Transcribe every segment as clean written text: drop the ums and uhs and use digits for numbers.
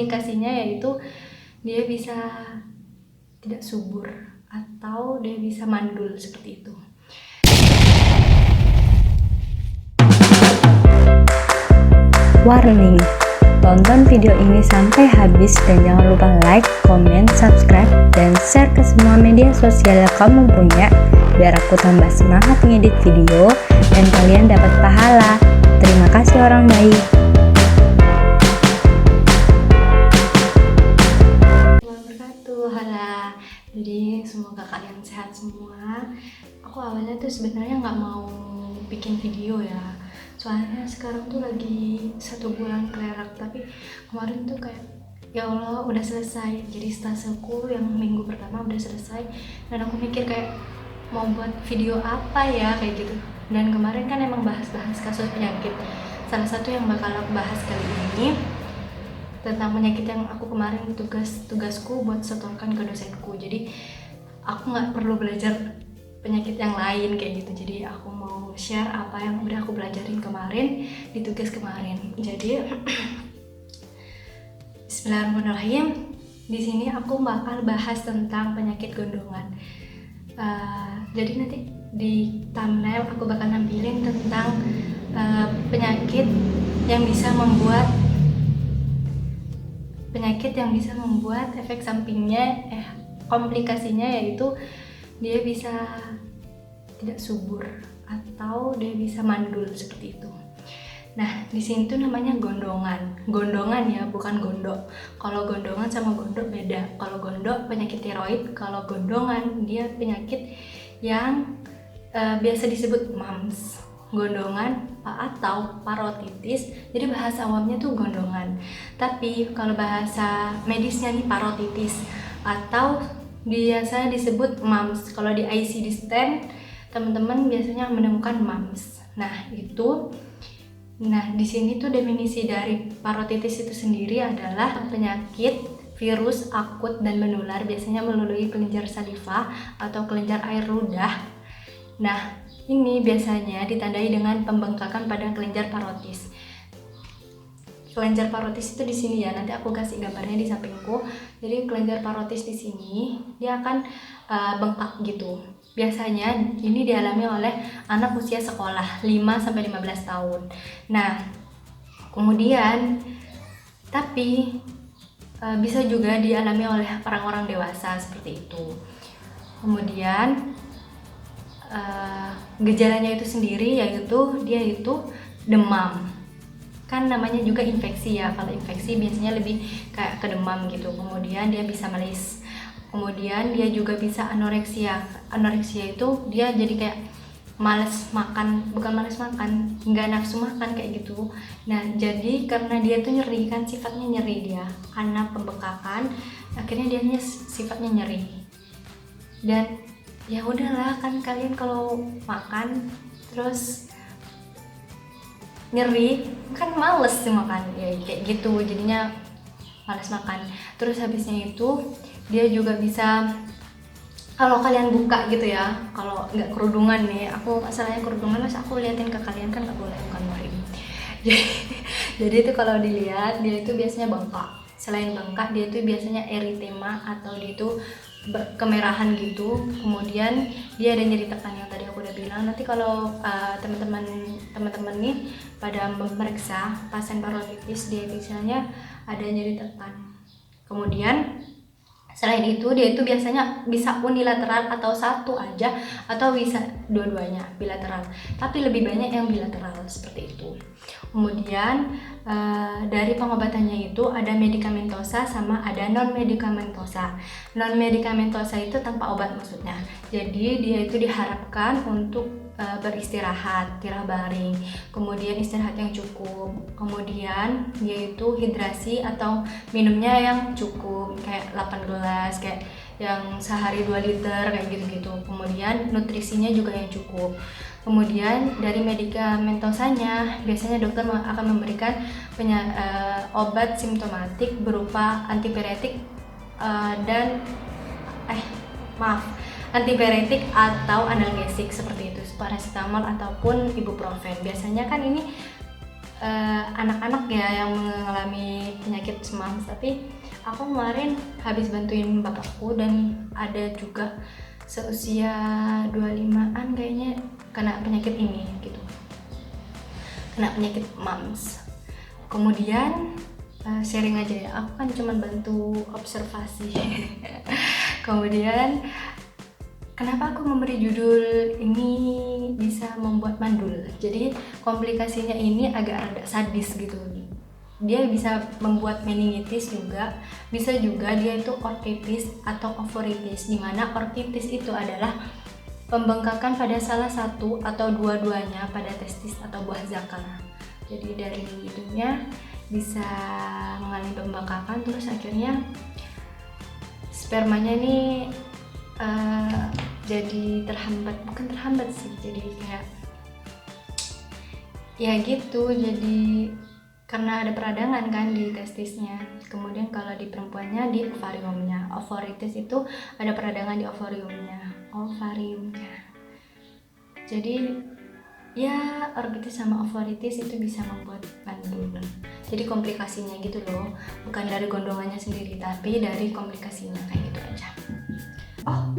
komplikasinya yaitu dia bisa tidak subur atau dia bisa mandul seperti itu. Warning, tonton video ini sampai habis dan jangan lupa like, comment, subscribe, dan share ke semua media sosial yang kamu punya biar aku tambah semangat ngedit video dan kalian dapat pahala. Terima kasih orang baik. Halo, jadi semoga kalian sehat semua. Aku awalnya tuh sebenarnya nggak mau bikin video ya, soalnya sekarang tuh lagi 1 bulan kelerak, tapi kemarin tuh kayak ya Allah udah selesai, jadi staseku yang minggu pertama udah selesai dan aku mikir kayak mau buat video apa ya kayak gitu. Dan kemarin kan emang bahas-bahas kasus penyakit, salah satu yang bakal aku bahas kali ini tentang penyakit yang aku kemarin tugasku buat setorkan ke dosenku. Jadi aku nggak perlu belajar penyakit yang lain kayak gitu, jadi aku mau share apa yang udah aku belajarin kemarin di tugas kemarin. Jadi Bismillahirrahmanirrahim, di sini aku bakal bahas tentang penyakit gondongan. Jadi nanti di thumbnail aku bakal nampilin tentang penyakit yang bisa membuat efek sampingnya, komplikasinya yaitu dia bisa tidak subur atau dia bisa mandul seperti itu. Nah, di sini tuh namanya gondongan ya, bukan gondok. Kalau gondongan sama gondok beda. Kalau gondok penyakit tiroid, kalau gondongan dia penyakit yang biasa disebut mumps. Gondongan atau parotitis, jadi bahasa awamnya tuh gondongan, tapi kalau bahasa medisnya nih parotitis atau biasa disebut mumps. Kalau di ICD-10 teman-teman biasanya menemukan mumps. Nah di sini tuh definisi dari parotitis itu sendiri adalah penyakit virus akut dan menular, biasanya melalui kelenjar saliva atau kelenjar air ludah. Nah, ini biasanya ditandai dengan pembengkakan pada kelenjar parotis. Kelenjar parotis itu di sini ya, nanti aku kasih gambarnya di sampingku. Jadi kelenjar parotis di sini dia akan bengkak gitu. Biasanya ini dialami oleh anak usia sekolah 5-15 tahun. Nah, kemudian tapi bisa juga dialami oleh orang-orang dewasa seperti itu. Kemudian gejalanya itu sendiri yaitu dia itu demam. Kan namanya juga infeksi ya, kalau infeksi biasanya lebih kayak ke demam gitu. Kemudian dia bisa melis, kemudian dia juga bisa anoreksia. Anoreksia itu dia jadi kayak bukan males makan, nggak nafsu makan kayak gitu. Nah, jadi karena dia tuh nyeri, kan sifatnya nyeri dia karena pembengkakan, akhirnya dia sifatnya nyeri. Dan ya udahlah, kan kalian kalau makan terus nyeri kan males sih makan ya, kayak gitu, jadinya males makan. Terus habisnya itu dia juga bisa, kalau kalian buka gitu ya, kalau nggak kerudungan nih, aku masalahnya kerudungan mas aku liatin ke kalian kan nggak boleh, bukan murim. Jadi itu kalau dilihat dia itu biasanya bengkak. Selain bengkak dia itu biasanya eritema atau dia itu kemerahan gitu. Kemudian dia ada nyeri tekan yang tadi aku udah bilang. Nanti kalau teman-teman nih pada memeriksa pasien parotitis, dia biasanya ada nyeri tekan. Kemudian selain itu dia itu biasanya bisa unilateral atau satu aja, atau bisa dua-duanya bilateral, tapi lebih banyak yang bilateral seperti itu. Kemudian dari pengobatannya itu ada medikamentosa sama ada non medikamentosa. Non medikamentosa itu tanpa obat maksudnya. Jadi dia itu diharapkan untuk beristirahat, tirah baring, kemudian istirahat yang cukup, kemudian yaitu hidrasi atau minumnya yang cukup kayak 8 gelas, kayak yang sehari 2 liter kayak gitu-gitu. Kemudian nutrisinya juga yang cukup. Kemudian dari medikamentosanya biasanya dokter akan memberikan obat simptomatik berupa antipiretik antipiretik atau analgesik seperti itu, paracetamol ataupun ibuprofen. Biasanya kan ini anak-anak ya yang mengalami penyakit mumps, tapi aku kemarin habis bantuin bapakku dan ada juga seusia 25-an kayaknya kena penyakit ini gitu, kena penyakit mumps. Kemudian sharing aja ya, aku kan cuma bantu observasi. Kemudian kenapa aku memberi judul ini bisa membuat mandul? Jadi komplikasinya ini agak rada sadis gitu. Dia bisa membuat meningitis juga, bisa juga dia itu ortitis atau ovoritis, di mana ortitis itu adalah pembengkakan pada salah satu atau dua-duanya pada testis atau buah zakar. Jadi dari itunya bisa mengalami pembengkakan, terus akhirnya spermanya ini jadi bukan terhambat sih, jadi kayak ya gitu, jadi karena ada peradangan kan di testisnya. Kemudian kalau di perempuannya di ovariumnya, ovoritis itu ada peradangan di ovariumnya. Jadi ya orbitis sama ovoritis itu bisa membuat mandul. Jadi komplikasinya gitu loh, bukan dari gondongannya sendiri tapi dari komplikasinya, kayak gitu aja. Oh,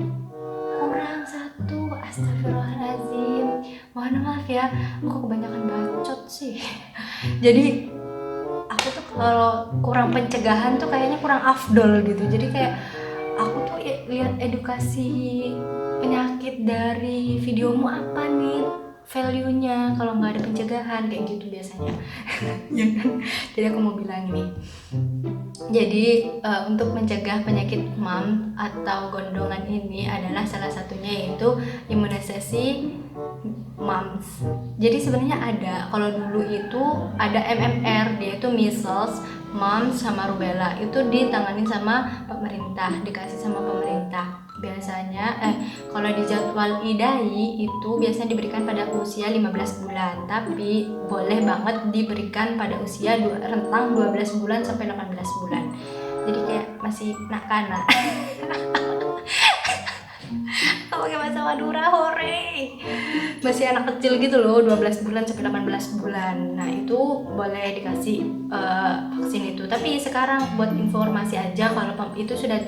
kurang satu, astagfirullahaladzim, mohon maaf ya, aku kebanyakan bacot sih. Jadi aku tuh kalau kurang pencegahan tuh kayaknya kurang afdol gitu. Jadi kayak aku tuh lihat edukasi penyakit dari videomu apa nih value-nya, kalau nggak ada pencegahan kayak gitu biasanya. Ya kan? Jadi aku mau bilang nih, jadi untuk mencegah penyakit mumps atau gondongan ini adalah salah satunya yaitu imunisasi mumps. Jadi sebenarnya ada, kalau dulu itu ada MMR, dia itu measles, mumps sama rubella, itu ditangani sama pemerintah, dikasih sama pemerintah. Biasanya kalau di jadwal IDAI itu biasanya diberikan pada usia 15 bulan, tapi boleh banget diberikan pada usia rentang 12 bulan sampai 18 bulan. Jadi kayak masih nak-kanak. Pakai bahasa Madura, hore. Masih anak kecil gitu loh, 12 bulan sampai 18 bulan. Nah, itu boleh dikasih vaksin itu. Tapi sekarang buat informasi aja, kalau itu sudah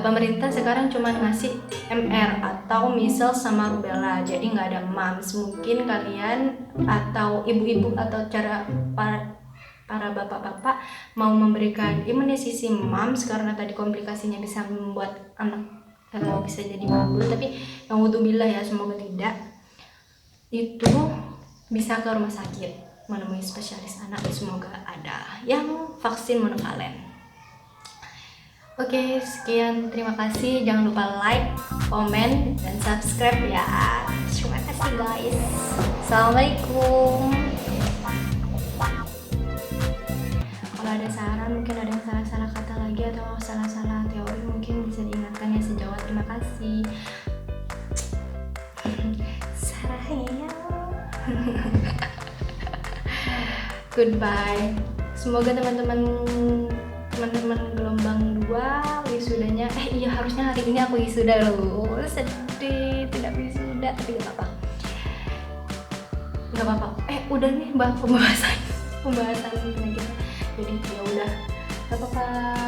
pemerintah sekarang cuma ngasih MR atau measles sama rubella. Jadi nggak ada mumps. Mungkin kalian atau ibu-ibu atau para bapak-bapak mau memberikan imunisasi mumps karena tadi komplikasinya bisa membuat anak bisa jadi mandul, tapi yang udzubillah ya, semoga tidak, itu bisa ke rumah sakit menemui spesialis anak, semoga ada yang vaksin menurut kalian. Oke, sekian, terima kasih, jangan lupa like, komen, dan subscribe ya. Terima kasih guys, assalamualaikum. Kalau ada saran, mungkin ada yang salah-salah kata lagi atau salah-salah teori, mungkin bisa diingatkan ya sejawat. Terima kasih. Sarahnya. Goodbye. Semoga teman-teman gelombang 2 wisudanya iya, harusnya hari ini aku wisuda loh. Sedih tidak wisuda, tapi gak apa-apa. Udah nih pembahasan penyakit. Jadi ya udah, gak apa-apa,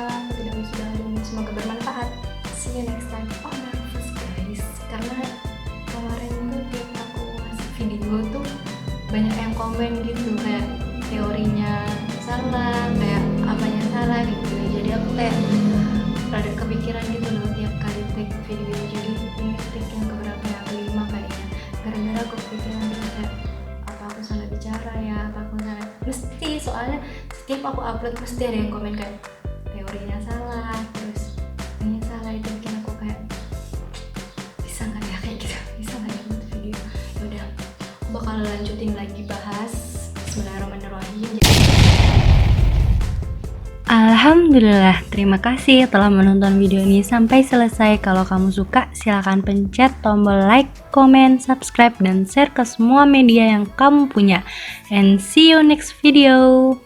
aku tidak wisuda hari ini. Semoga bermanfaat. See you next time. Oh, nervous guys, karena kemarin tuh tiap aku ngasih video tuh banyak yang komen gitu, kayak teorinya salah, kayak apanya salah gitu. Jadi aku kayak rada kepikiran gitu loh tiap kali take video. Jadi ini take yang keberapa ya, kelima kayaknya. Gara-gara aku kepikiran gitu, kayak apa aku salah bicara ya, apa aku salah, mesti, soalnya setiap aku upload mesti ada yang komen kayak teorinya salah, terus ini salah. Itu bikin aku kayak bisa nggak ya kayak gitu, bisa nggak ya buat video. Ya udah, aku bakal lanjutin lagi bahas. Bismillahirrahmanirrahim. Alhamdulillah, terima kasih telah menonton video ini sampai selesai. Kalau kamu suka, silahkan pencet tombol like, comment, subscribe, dan share ke semua media yang kamu punya. And see you next video.